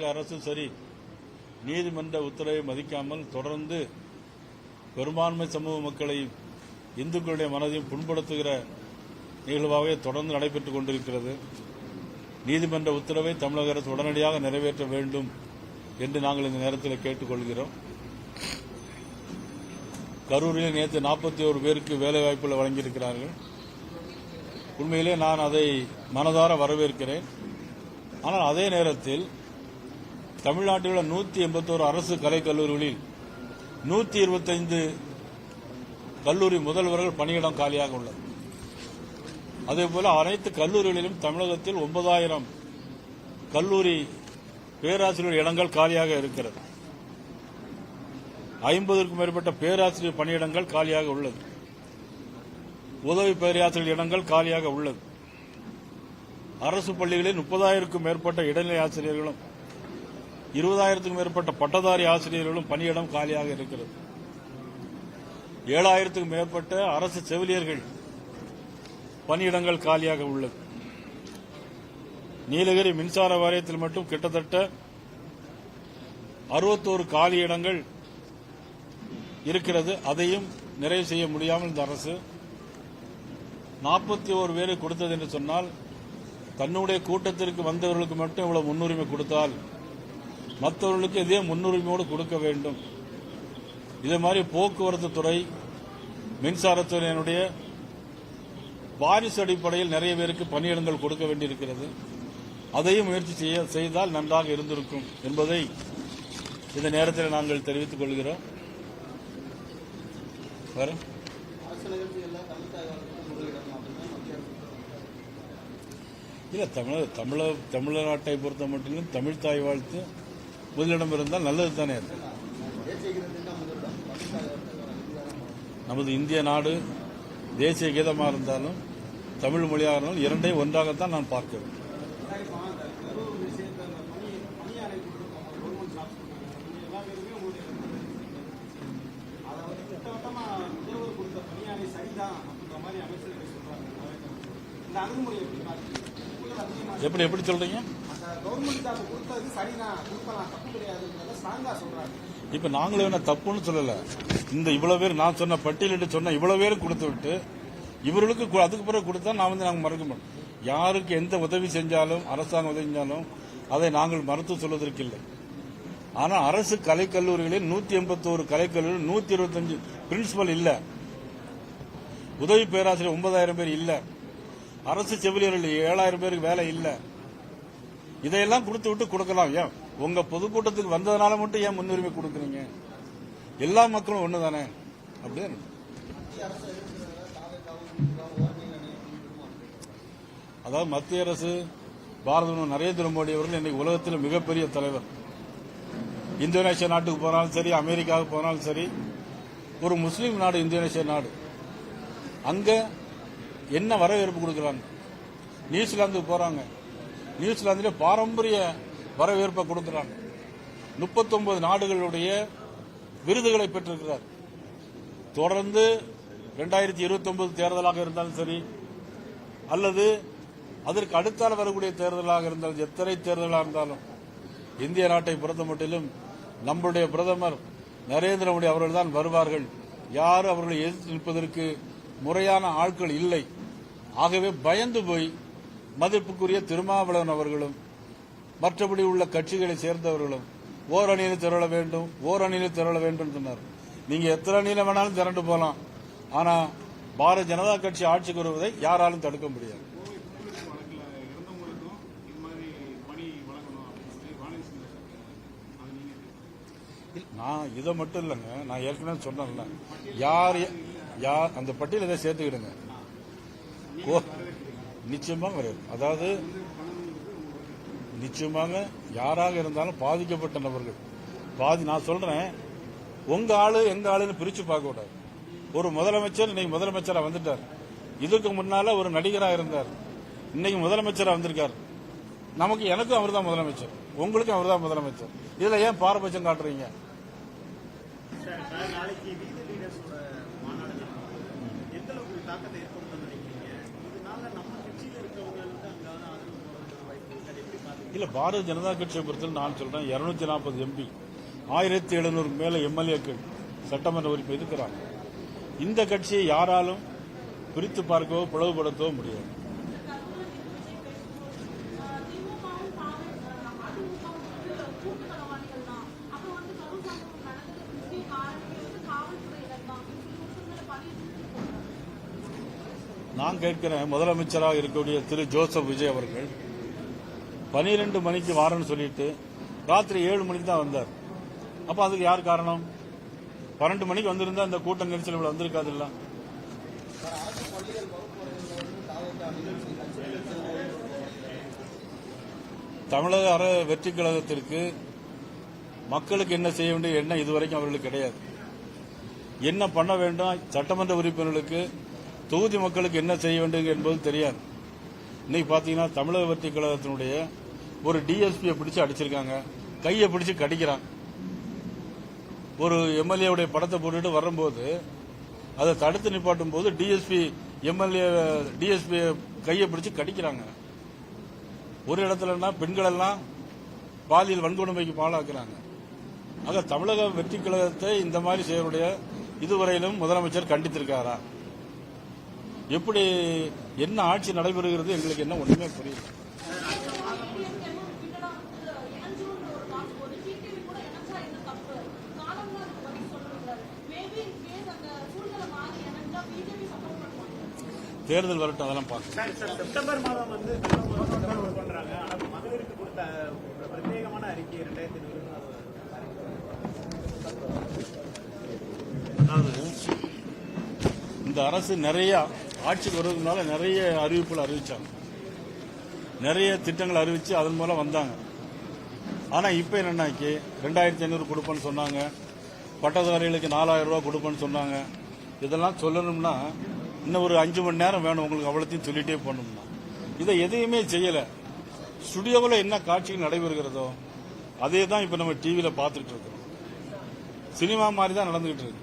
அரசு சரி நீதிமன்ற உத்தரவை மதிக்காமல் தொடர்ந்து பெரும்பான்மை சமூக மக்களை இந்துக்களுடைய மனதையும் புண்படுத்துகிற நிகழ்வாகவே தொடர்ந்து நடைபெற்றுக் கொண்டிருக்கிறது. நீதிமன்ற உத்தரவை தமிழக அரசு உடனடியாக நிறைவேற்ற வேண்டும் என்று நாங்கள் இந்த நேரத்தில் கேட்டுக் கொள்கிறோம். கரூரில் நேற்று 41 பேருக்கு வேலைவாய்ப்புகள் வழங்கியிருக்கிறார்கள். உண்மையிலே நான் அதை மனதார வரவேற்கிறேன். ஆனால் அதே நேரத்தில் தமிழ்நாட்டில் உள்ள 181 அரசு கலைக்கல்லூரிகளில் 125 கல்லூரி முதல்வர்கள் பணியிடம் காலியாக உள்ளது. அதேபோல அனைத்து கல்லூரிகளிலும் தமிழகத்தில் 9000 கல்லூரி பேராசிரியர் இடங்கள் காலியாக இருக்கிறது. 50க்கும் மேற்பட்ட பேராசிரியர் பணியிடங்கள் காலியாக உள்ளது. உதவி பேராசிரியர் இடங்கள் காலியாக உள்ளது. அரசு பள்ளிகளில் 30,000க்கும் மேற்பட்ட இடைநிலை ஆசிரியர்களும் 20,000க்கும் மேற்பட்ட பட்டதாரி ஆசிரியர்களும் பணியிடம் காலியாக இருக்கிறது. 7,000க்கும் மேற்பட்ட அரசு செவிலியர்கள் பணியிடங்கள் காலியாக உள்ளது. நீலகிரி மின்சார வாரியத்தில் மட்டும் கிட்டத்தட்ட 61 காலி இடங்கள் இருக்கிறது. அதையும் நிறைவு செய்ய முடியாமல் இந்த அரசு 41 பேரை கொடுத்தது என்று சொன்னால், தன்னுடைய கூட்டத்திற்கு வந்தவர்களுக்கு மட்டும் இவ்வளவு முன்னுரிமை கொடுத்தால் மற்றவர்களுக்கு இதே முன்னுரிமையோடு கொடுக்க வேண்டும். இதே மாதிரி போக்குவரத்து துறை, மின்சாரத்துறையினுடைய வாரிசு அடிப்படையில் நிறைய பேருக்கு பணியிடங்கள் கொடுக்க வேண்டியிருக்கிறது. அதையும் முயற்சி செய்தால் நன்றாக இருந்திருக்கும் என்பதை இந்த நேரத்தில் நாங்கள் தெரிவித்துக் கொள்கிறோம். இல்ல, தமிழ்நாட்டை பொறுத்த மட்டிலும் தமிழ் தாய் வாழ்த்து முதலிடம் இருந்தால் நல்லது தானே. நமது இந்திய நாடு தேசிய கீதமாக இருந்தாலும் தமிழ் மொழியாக இருந்தாலும் இரண்டையும் ஒன்றாகத்தான் நான் பார்க்கிறேன். எப்படி சொல்றீங்க? இப்ப நாங்களே என்ன தப்புன்னு சொல்லல. இந்த இவ்வளவு பேர் நான் சொன்ன பட்டியலிட்டு சொன்ன இவ்வளவு பேரும் கொடுத்து விட்டு இவர்களுக்கு அதுக்கு பிறகு கொடுத்தா நாங்க மறக்க மாட்டோம். யாருக்கு எந்த உதவி செஞ்சாலும், அரசாங்கம் உதவி செஞ்சாலும் அதை நாங்கள் மறுத்து சொல்வதற்கு இல்லை. ஆனா அரசு கலைக்கல்லூரிகளில் 181 கலைக்கல்லூரியில் 125 பிரின்சிபல் இல்ல, உதவி பேராசிரியர் 9,000 பேர் இல்ல, அரசு செவிலியர்கள் 7,000 பேருக்கு வேலை இல்ல. இதையெல்லாம் கொடுத்து விட்டு கொடுக்கலாம். ஏன் உங்க பொதுக்கூட்டத்துக்கு வந்ததுனால மட்டும் ஏன் முன்னுரிமை கொடுக்குறீங்க? எல்லா மக்களும் ஒண்ணுதானே. அப்படியே அதாவது மத்திய அரசு, பாரத நரேந்திர மோடி அவர்கள் இன்னைக்கு உலகத்தில் மிகப்பெரிய தலைவர். இந்தோனேஷியா நாட்டுக்கு போனாலும் சரி, அமெரிக்காவுக்கு போனாலும் சரி, ஒரு முஸ்லீம் நாடு இந்தோனேஷியா நாடு, அங்க என்ன வரவேற்பு கொடுக்கறாங்க. நியூசிலாந்துக்கு போறாங்க, நியூசிலாந்திலே பாரம்பரிய வரவேற்பை கொடுக்கிறாங்க. 39 நாடுகளுடைய விருதுகளை பெற்றிருக்கிறார். தொடர்ந்து 2029 தேர்தலாக இருந்தாலும் சரி, அல்லது அதற்கு அடுத்தால் வரக்கூடிய தேர்தலாக இருந்தாலும், எத்தனை தேர்தலாக இருந்தாலும் இந்திய நாட்டை பொறுத்த மட்டிலும் நம்முடைய பிரதமர் நரேந்திர மோடி அவர்கள் தான் வருவார்கள். யாரும் அவர்களை எதிர்த்து நிற்பதற்கு முறையான ஆட்கள் இல்லை. ஆகவே பயந்து போய் மதிப்புக்குரிய திருமாவளவன் அவர்களும் மற்றபடி உள்ள கட்சிகளை சேர்ந்தவர்களும் ஓரணியில் திரள வேண்டும் சொன்னார். நீங்க எத்தனை அணியில வேணாலும் திரண்டு போலாம், ஆனா பாரதிய ஜனதா கட்சி ஆட்சிக்கு வருவதை யாராலும் தடுக்க முடியாது. நான் இதை மட்டும் இல்லைங்க, நான் ஏற்கனவே சொன்னேன்ல, யார் அந்த பட்டியலை சேர்த்துக்கிடுங்க. நிச்சயமாக வரும். அதாவது நிச்சயமாக யாராக இருந்தாலும் பாதிக்கப்பட்ட நபர்கள் நான் சொல்றேன், உங்க ஆளு எங்க ஆளுன்னு பிரிச்சு பார்க்க கூடாது. ஒரு முதலமைச்சர் இன்னைக்கு முதலமைச்சரா வந்துட்டார். இதுக்கு முன்னால ஒரு நடிகரா இருந்தார், இன்னைக்கு முதலமைச்சரா வந்திருக்கார். எனக்கும் அவர் தான் முதலமைச்சர், உங்களுக்கும் அவர் தான் முதலமைச்சர். இதுல ஏன் பாரபட்சம் காட்டுறீங்க? இல்ல பாரதிய ஜனதா கட்சியை பொறுத்தவரை நான் சொல்றேன் 240 எம்பி 1700 மேல எம்எல்ஏக்கள் சட்டமன்ற உறுப்பினர் இருக்கிறாங்க. இந்த கட்சியை யாராலும் பிரித்து பார்க்கவோ பிளவுபடுத்தவோ முடியாது. நான் கேட்கிறேன், முதலமைச்சராக இருக்கக்கூடிய திரு ஜோசப் விஜய் அவர்கள் 12 மணிக்கு வாரன்னு சொல்லிட்டு ராத்திரி 7 மணிக்கு தான் வந்தார். அப்ப அதுக்கு யார் காரணம்? 12 மணிக்கு வந்திருந்தா இந்த கூட்ட நெரிசல் இவ்வளவு வந்திருக்காது இல்ல. தமிழக வெற்றி கழகத்திற்கு மக்களுக்கு என்ன செய்ய வேண்டிய எண்ணம் இதுவரைக்கும் அவர்களுக்கு கிடையாது. என்ன பண்ண வேண்டும், சட்டமன்ற உறுப்பினர்களுக்கு தொகுதி மக்களுக்கு என்ன செய்ய வேண்டும் என்பது தெரியாது. இன்னைக்கு பாத்தீங்கன்னா தமிழக வெற்றி கழகத்தினுடைய ஒரு டிஎஸ்பியை பிடிச்சு அடிச்சிருக்காங்க, கையை பிடிச்சு கடிக்கிறான். ஒரு எம்எல்ஏவுடைய படத்தை போட்டுட்டு வரும்போது அதை தடுத்து நிப்பாட்டும் போது டிஎஸ்பி கையை பிடிச்சு கடிக்கிறாங்க. ஒரு இடத்துலன்னா பெண்கள் எல்லாம் பாலியல் வன்கொடுமைக்கு பாழாக்குறாங்க. ஆக தமிழக வெற்றி கழகத்தை இந்த மாதிரி செய்யக்கூடிய இதுவரையிலும் முதலமைச்சர் கண்டித்திருக்காரா? எப்படி என்ன ஆட்சி நடைபெறுகிறது எங்களுக்கு என்ன ஒண்ணுமே புரியல. தேர்தல் வரட்டும், அதெல்லாம் பார்க்கலாம். செப்டம்பர் மாதம் வந்து பண்றாங்க. மகளிருக்கு கொடுத்த பிரத்யேகமான அறிக்கை 2024 இந்த அரசு நிறைய ஆட்சிக்கு வருவதனால நிறைய அறிவிப்புகள் அறிவிச்சாங்க, நிறைய திட்டங்கள் அறிவிச்சு அதன் மூலம் வந்தாங்க. ஆனா இப்ப என்னன்னாக்கி 2500 கொடுப்பேன்னு சொன்னாங்க, பட்டதாரிகளுக்கு 4000 ரூபாய் கொடுப்பேன்னு சொன்னாங்க. இதெல்லாம் சொல்லணும்னா இன்னும் ஒரு 5 மணி நேரம் வேணும் உங்களுக்கு, அவ்வளோத்தையும் சொல்லிட்டே போகணும்னா. இதை எதையுமே செய்யல. ஸ்டுடியோவில் என்ன காட்சிகள் நடைபெறுகிறதோ அதே தான் இப்ப நம்ம டிவியில பார்த்துட்டு இருக்கோம். சினிமா மாதிரி தான் நடந்துகிட்டு இருக்கு.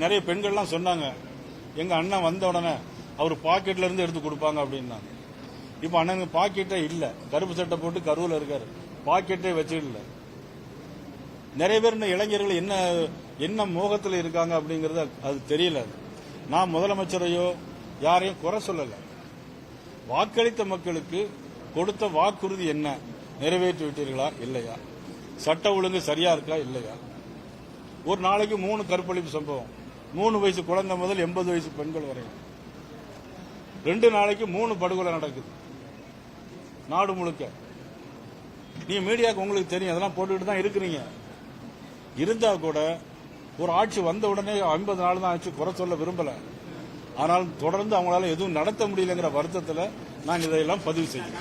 நிறைய பெண்கள்லாம் சொன்னாங்க, எங்க அண்ணன் வந்த உடனே அவர் பாக்கெட்ல இருந்து எடுத்து கொடுப்பாங்க அப்படின்னா. இப்ப அண்ணனுக்கு பாக்கெட்டே இல்ல, கருப்பு சட்டை போட்டு கருவில் இருக்காரு, பாக்கெட்டே வச்சுடல. நிறைய பேர் இந்த இளைஞர்கள் என்ன மோகத்தில் இருக்காங்க அப்படிங்கறது அது தெரியல. நான் முதலமைச்சரையோ யாரையும் குறை சொல்லல. வாக்களித்த மக்களுக்கு கொடுத்த வாக்குறுதி என்ன, நிறைவேற்றி விட்டீர்களா இல்லையா? சட்ட ஒழுங்கு சரியா இருக்கா இல்லையா? ஒரு நாளைக்கு 3 கற்பழிப்பு சம்பவம், 3 வயசு குழந்தை முதல் 80 வயசு பெண்கள் வரை 2 நாளைக்கு 3 படுகொலை நடக்குது நாடு முழுக்க. நீ மீடியாவுக்கு உங்களுக்கு தெரியும், அதெல்லாம் போட்டுக்கிட்டு தான் இருக்கிறீங்க. இருந்தா கூட ஒரு ஆட்சி வந்த உடனே 50 நாள் தான் ஆட்சி, குறை சொல்ல விரும்பல. ஆனால் தொடர்ந்து அவங்களால எதுவும் நடத்த முடியலங்கிற வருத்தத்தில் நான் இதையெல்லாம் பதிவு செய்யறேன்.